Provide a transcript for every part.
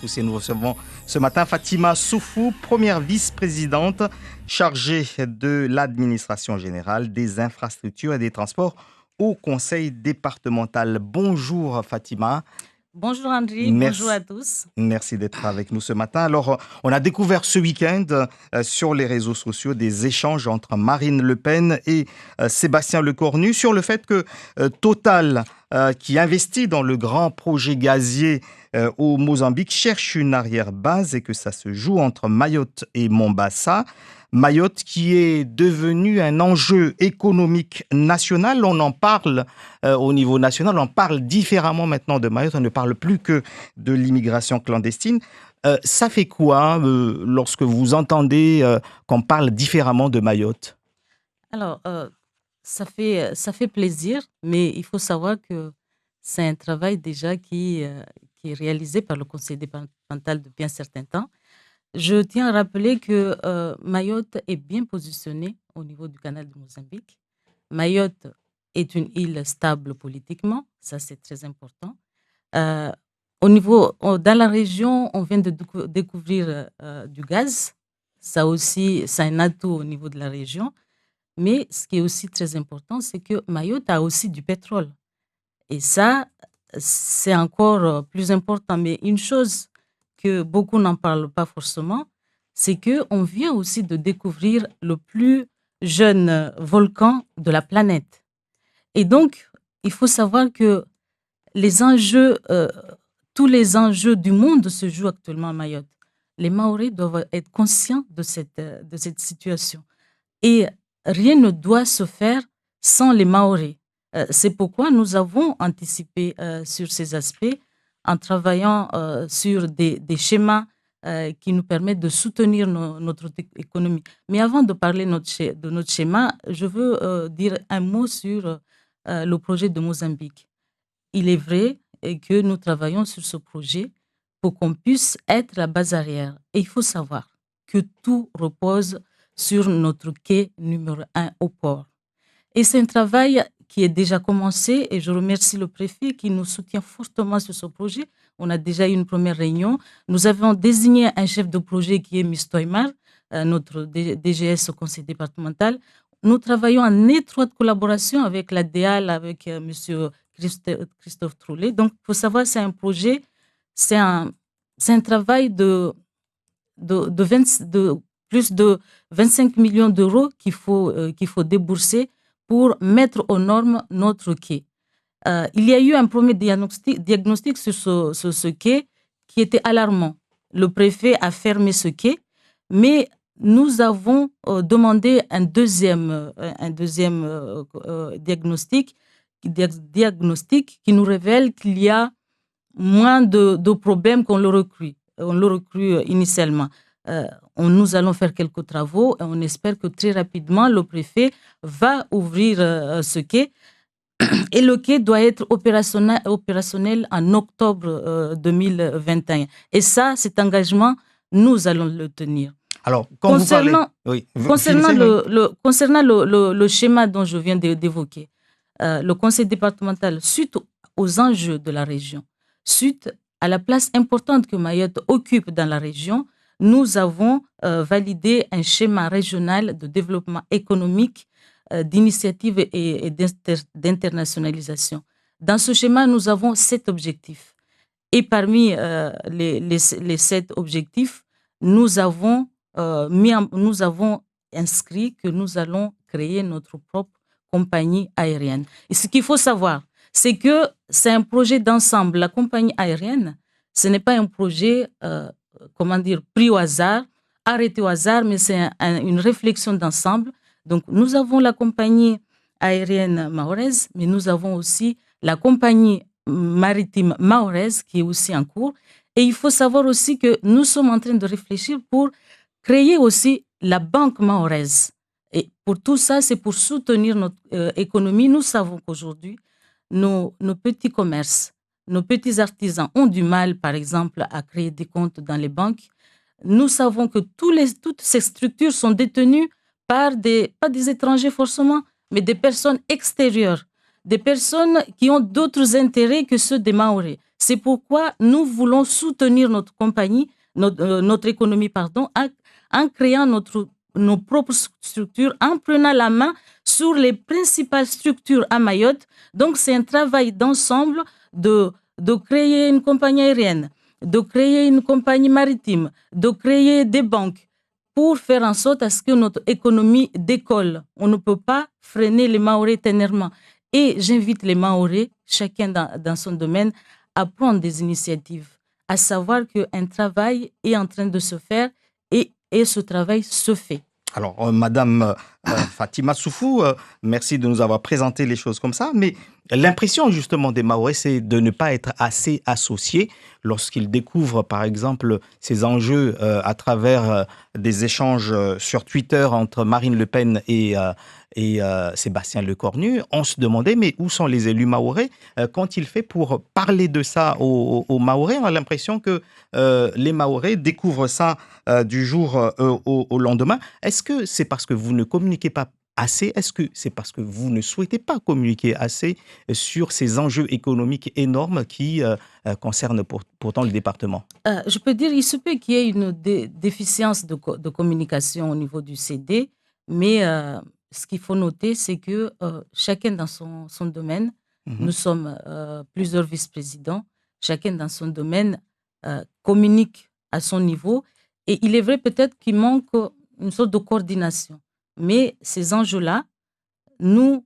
Et nous recevons ce matin Fatima Soufou, première vice-présidente chargée de l'administration générale, des infrastructures et des transports au conseil départemental. Bonjour Fatima. Bonjour André, bonjour Merci. à tous. Merci d'être avec nous ce matin. Alors, on a découvert ce week-end sur les réseaux sociaux des échanges entre Marine Le Pen et Sébastien Lecornu sur le fait que Total, qui investit dans le grand projet gazier au Mozambique, cherche une arrière-base et que ça se joue entre Mayotte et Mombasa. Mayotte qui est devenu un enjeu économique national. On en parle au niveau national, on parle différemment maintenant de Mayotte. On ne parle plus que de l'immigration clandestine. Ça fait quoi lorsque vous entendez qu'on parle différemment de Mayotte ? Alors, ça fait plaisir, mais il faut savoir que c'est un travail déjà qui est réalisé par le conseil départemental depuis un certain temps. Je tiens à rappeler que Mayotte est bien positionnée au niveau du canal de Mozambique. Mayotte est une île stable politiquement, ça c'est très important. Dans la région, on vient de découvrir du gaz. Ça aussi, c'est un atout au niveau de la région. Mais ce qui est aussi très important, c'est que Mayotte a aussi du pétrole. Et ça, c'est encore plus important. Mais une chose que beaucoup n'en parlent pas forcément, c'est qu'on vient aussi de découvrir le plus jeune volcan de la planète. Et donc, il faut savoir que tous les enjeux du monde se jouent actuellement à Mayotte. Les Maoris doivent être conscients de cette situation. Et rien ne doit se faire sans les Maoris. C'est pourquoi nous avons anticipé sur ces aspects en travaillant sur des schémas qui nous permettent de soutenir notre économie. Mais avant de parler de notre schéma, je veux dire un mot sur le projet de Mozambique. Il est vrai que nous travaillons sur ce projet pour qu'on puisse être la base arrière. Et il faut savoir que tout repose sur notre quai numéro 1 au port. Et c'est un travail qui est déjà commencé et je remercie le préfet qui nous soutient fortement sur ce projet. On a déjà eu une première réunion. Nous avons désigné un chef de projet qui est M. Toymar, notre DGS au conseil départemental. Nous travaillons en étroite collaboration avec la DEAL, avec M. Christophe Troulet. Donc, il faut savoir, c'est un projet, c'est un travail de plus de 25 millions d'euros qu'il faut débourser pour mettre aux normes notre quai. Il y a eu un premier diagnostic sur ce quai qui était alarmant. Le préfet a fermé ce quai, mais nous avons demandé un deuxième diagnostic qui nous révèle qu'il y a moins de problèmes qu'on l'aurait cru initialement. Nous allons faire quelques travaux et on espère que très rapidement, le préfet va ouvrir ce quai. Et le quai doit être opérationnel en octobre 2021. Et ça, cet engagement, nous allons le tenir. Alors, concernant le schéma dont je viens d'évoquer, le conseil départemental, suite aux enjeux de la région, suite à la place importante que Mayotte occupe dans la région, nous avons validé un schéma régional de développement économique, d'initiative et d'internationalisation. Dans ce schéma, nous avons 7 objectifs. Et parmi les 7 objectifs, nous avons inscrit que nous allons créer notre propre compagnie aérienne. Et ce qu'il faut savoir, c'est que c'est un projet d'ensemble. La compagnie aérienne, ce n'est pas un projet pris au hasard, arrêté au hasard, mais c'est une réflexion d'ensemble. Donc, nous avons la compagnie aérienne mahoraise, mais nous avons aussi la compagnie maritime mahoraise qui est aussi en cours. Et il faut savoir aussi que nous sommes en train de réfléchir pour créer aussi la banque mahoraise. Et pour tout ça, c'est pour soutenir notre économie. Nous savons qu'aujourd'hui, nos petits commerces, nos petits artisans ont du mal, par exemple, à créer des comptes dans les banques. Nous savons que toutes ces structures sont détenues par pas des étrangers forcément, mais des personnes extérieures, des personnes qui ont d'autres intérêts que ceux des Maoris. C'est pourquoi nous voulons soutenir notre compagnie, notre économie, en créant nos propres structures, en prenant la main sur les principales structures à Mayotte. Donc, c'est un travail d'ensemble de créer une compagnie aérienne, de créer une compagnie maritime, de créer des banques pour faire en sorte à ce que notre économie décolle. On ne peut pas freiner les Mahorais éternellement. Et j'invite les Mahorais, chacun dans son domaine, à prendre des initiatives, à savoir qu'un travail est en train de se faire et ce travail se fait. Alors, Madame Fatima Soufou, merci de nous avoir présenté les choses comme ça, mais l'impression justement des Mahorais, c'est de ne pas être assez associés lorsqu'ils découvrent, par exemple, ces enjeux à travers des échanges sur Twitter entre Marine Le Pen et Sébastien Lecornu. On se demandait, mais où sont les élus mahorais? Qu'ont-ils fait pour parler de ça aux Mahorais? On a l'impression que les Mahorais découvrent ça du jour au lendemain. Est-ce que c'est parce que vous ne communiquez pas assez? Est-ce que c'est parce que vous ne souhaitez pas communiquer assez sur ces enjeux économiques énormes qui concernent pourtant le département? Je peux dire, il se peut qu'il y ait une déficience de communication au niveau du CD, mais ce qu'il faut noter, c'est que chacun dans son domaine, Mhm. nous sommes plusieurs vice-présidents, chacun dans son domaine communique à son niveau, et il est vrai peut-être qu'il manque une sorte de coordination. Mais ces enjeux-là, nous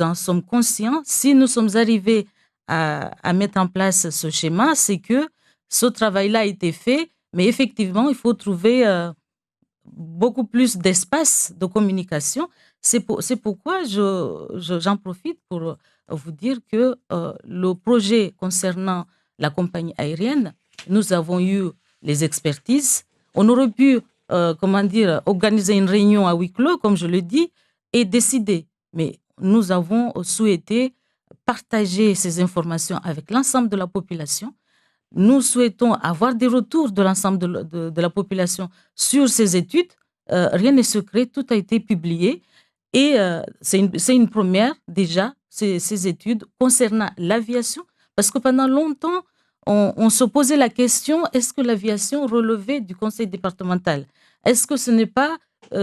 en sommes conscients. Si nous sommes arrivés à mettre en place ce schéma, c'est que ce travail-là a été fait, mais effectivement, il faut trouver beaucoup plus d'espace de communication. C'est pourquoi j'en profite pour vous dire que le projet concernant la compagnie aérienne, nous avons eu les expertises. On aurait pu, organiser une réunion à huis clos, comme je le dis, et décider. Mais nous avons souhaité partager ces informations avec l'ensemble de la population. Nous souhaitons avoir des retours de l'ensemble de la population sur ces études. Rien n'est secret, tout a été publié. Et c'est une première déjà, ces études concernant l'aviation, parce que pendant longtemps, on se posait la question, est-ce que l'aviation relevait du conseil départemental? Est-ce que ce n'est pas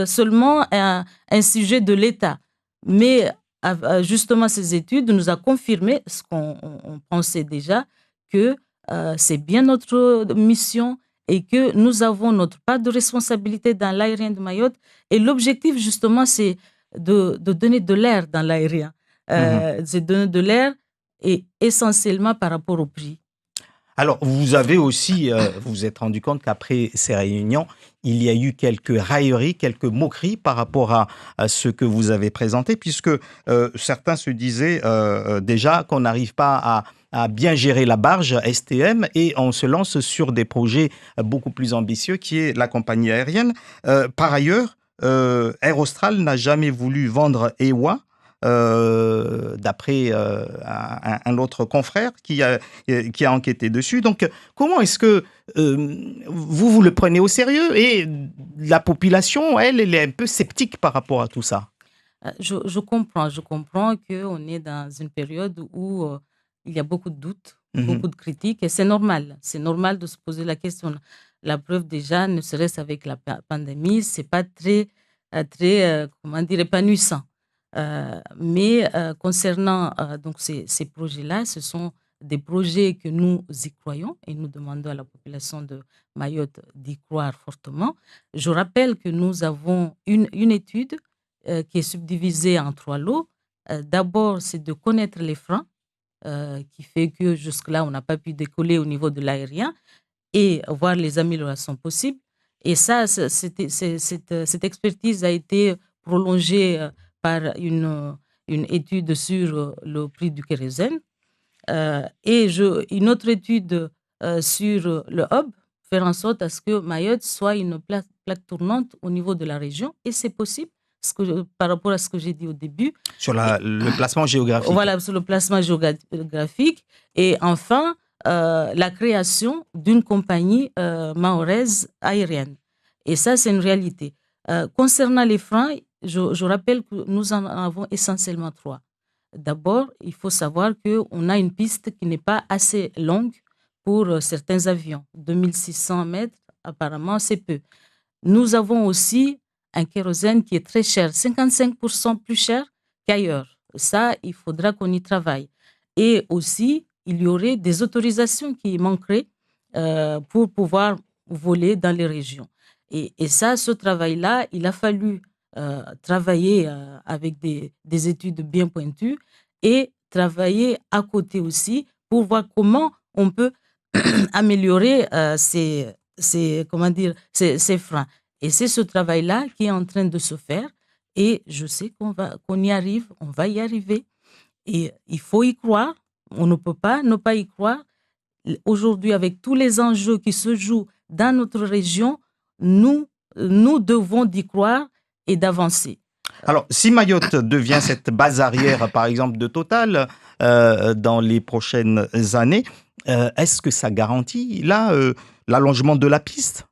seulement un sujet de l'État? Mais justement, ces études nous a confirmé ce qu'on pensait déjà, que c'est bien notre mission et que nous avons notre part de responsabilité dans l'aérien de Mayotte. Et l'objectif, justement, c'est de donner de l'air dans l'aérien. Mhm. C'est donner de l'air et essentiellement par rapport au prix. Alors, vous avez aussi, vous vous êtes rendu compte qu'après ces réunions, il y a eu quelques railleries, quelques moqueries par rapport à ce que vous avez présenté, puisque certains se disaient déjà qu'on n'arrive pas à bien gérer la barge STM et on se lance sur des projets beaucoup plus ambitieux qui est la compagnie aérienne. Par ailleurs, Air Austral n'a jamais voulu vendre EWA. D'après un autre confrère qui a enquêté dessus. Donc, comment est-ce que vous le prenez au sérieux et la population, elle est un peu sceptique par rapport à tout ça? Je comprends qu'on est dans une période où il y a beaucoup de doutes, Mhm. beaucoup de critiques, et c'est normal. C'est normal de se poser la question. La preuve déjà, ne serait-ce avec la pandémie, c'est pas comment dire, épanouissant. Mais concernant donc ces projets-là, ce sont des projets que nous y croyons et nous demandons à la population de Mayotte d'y croire fortement. Je rappelle que nous avons une étude qui est subdivisée en 3 lots. D'abord, c'est de connaître les freins, qui fait que jusque-là, on n'a pas pu décoller au niveau de l'aérien et voir les améliorations possibles. Et ça, cette expertise a été prolongée par une étude sur le prix du kérosène et une autre étude sur le hub, faire en sorte à ce que Mayotte soit une plaque tournante au niveau de la région. Et c'est possible, par rapport à ce que j'ai dit au début. Sur Et, le placement géographique. voilà, sur le placement géographique. Et enfin, la création d'une compagnie mahoraise aérienne. Et ça, c'est une réalité. Concernant les freins, je rappelle que nous en avons essentiellement 3. D'abord, il faut savoir qu'on a une piste qui n'est pas assez longue pour certains avions. 2600 mètres, apparemment, c'est peu. Nous avons aussi un kérosène qui est très cher, 55% plus cher qu'ailleurs. Ça, il faudra qu'on y travaille. Et aussi, il y aurait des autorisations qui manqueraient pour pouvoir voler dans les régions. Et ça, ce travail-là, il a fallu travailler avec des études bien pointues et travailler à côté aussi pour voir comment on peut améliorer ces freins. Et c'est ce travail-là qui est en train de se faire. Et je sais qu'on y arrive, on va y arriver. Et il faut y croire. On ne peut pas ne pas y croire. Aujourd'hui, avec tous les enjeux qui se jouent dans notre région, nous devons y croire et d'avancer. Alors, si Mayotte devient cette base arrière, par exemple, de Total dans les prochaines années, est-ce que ça garantit, là, l'allongement de la piste?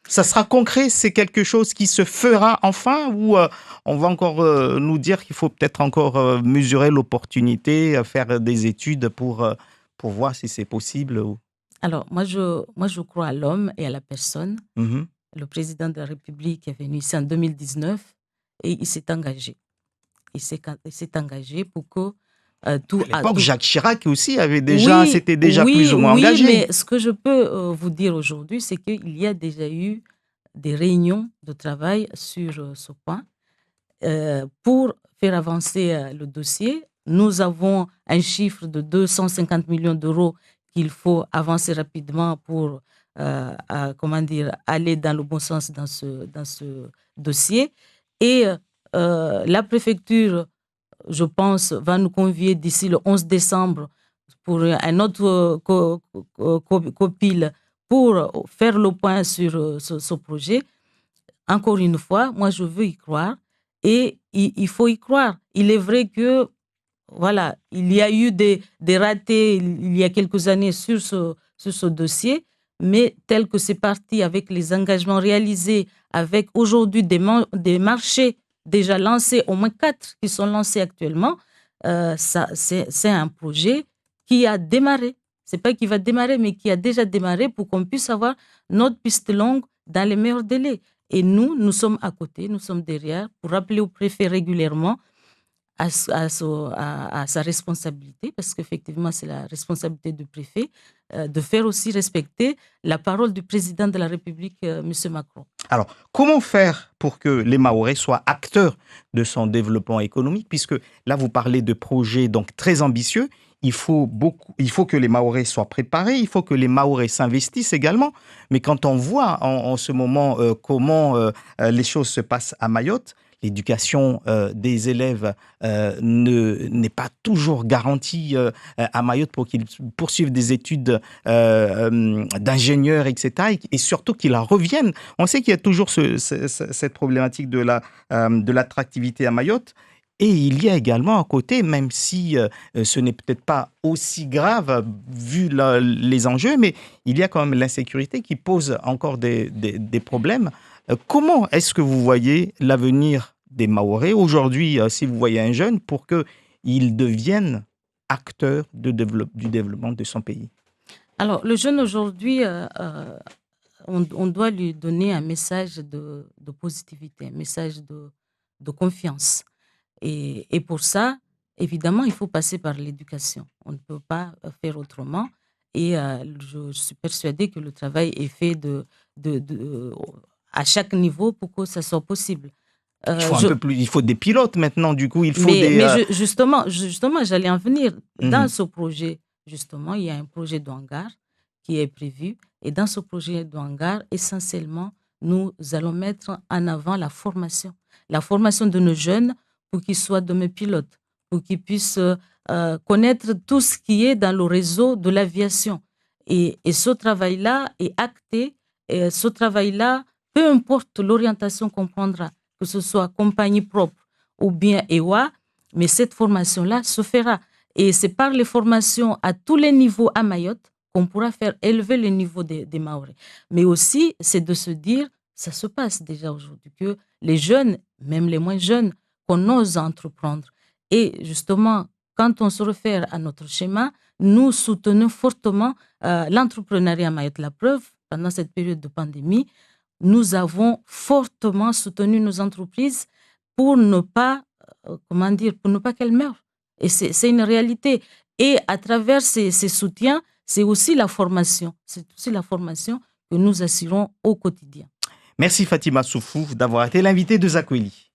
Ça sera concret? C'est quelque chose qui se fera enfin? Ou on va encore nous dire qu'il faut peut-être encore mesurer l'opportunité, faire des études pour voir si c'est possible? Alors, moi, je crois à l'homme et à la personne. Mhm. Le président de la République est venu ici en 2019 et il s'est engagé. Il s'est engagé pour que tout... À l'époque, tout... Jacques Chirac aussi s'était déjà oui, plus ou moins oui, engagé. mais ce que je peux vous dire aujourd'hui, c'est qu'il y a déjà eu des réunions de travail sur ce point pour faire avancer le dossier. Nous avons un chiffre de 250 millions d'euros qu'il faut avancer rapidement pour aller dans le bon sens dans ce dossier. Et la préfecture, je pense, va nous convier d'ici le 11 décembre pour un autre copil pour faire le point sur ce projet. Encore une fois, moi, je veux y croire et il faut y croire. Il est vrai que, voilà, il y a eu des ratés il y a quelques années sur ce dossier, mais tel que c'est parti avec les engagements réalisés, avec aujourd'hui des marchés déjà lancés, au moins 4 qui sont lancés actuellement, c'est un projet qui a démarré. C'est pas qui va démarrer, mais qui a déjà démarré pour qu'on puisse avoir notre piste longue dans les meilleurs délais. Et nous sommes à côté, nous sommes derrière pour rappeler au préfet régulièrement à sa responsabilité, parce qu'effectivement, c'est la responsabilité du préfet, de faire aussi respecter la parole du président de la République, M. Macron. Alors, comment faire pour que les Mahorais soient acteurs de son développement économique? Puisque là, vous parlez de projets donc très ambitieux. Il faut que les Mahorais soient préparés, il faut que les Mahorais s'investissent également. Mais quand on voit en ce moment comment les choses se passent à Mayotte, l'éducation des élèves n'est pas toujours garantie à Mayotte pour qu'ils poursuivent des études d'ingénieurs, etc. Et surtout qu'ils reviennent. On sait qu'il y a toujours cette problématique de l'attractivité à Mayotte. Et il y a également à côté, même si ce n'est peut-être pas aussi grave vu les enjeux, mais il y a quand même l'insécurité qui pose encore des problèmes. Comment est-ce que vous voyez l'avenir des Mahorais aujourd'hui, si vous voyez un jeune, pour qu'il devienne acteur du développement de son pays? Alors, le jeune aujourd'hui, on doit lui donner un message de positivité, un message de confiance. Et pour ça, évidemment, il faut passer par l'éducation. On ne peut pas faire autrement. Et je suis persuadée que le travail est fait à chaque niveau pour que ça soit possible. Il faut un peu plus, il faut des pilotes maintenant, du coup, il faut justement, j'allais en venir. Dans ce projet, justement, il y a un projet de hangar qui est prévu. Et dans ce projet de hangar, essentiellement, nous allons mettre en avant la formation de nos jeunes pour qu'ils soient de mes pilotes, pour qu'ils puissent connaître tout ce qui est dans le réseau de l'aviation. Et ce travail-là est acté. Et ce travail-là, peu importe l'orientation qu'on prendra, que ce soit compagnie propre ou bien EWA, mais cette formation-là se fera. Et c'est par les formations à tous les niveaux à Mayotte qu'on pourra faire élever le niveau des Mahorais. Mais aussi, c'est de se dire, ça se passe déjà aujourd'hui, que les jeunes, même les moins jeunes, qu'on ose entreprendre. Et justement, quand on se réfère à notre schéma, nous soutenons fortement l'entrepreneuriat à Mayotte. La preuve, pendant cette période de pandémie, nous avons fortement soutenu nos entreprises pour ne pas, pour ne pas qu'elles meurent. Et c'est une réalité. Et à travers ces soutiens, c'est aussi la formation. C'est aussi la formation que nous assurons au quotidien. Merci Fatima Soufou d'avoir été l'invitée de Zakweli.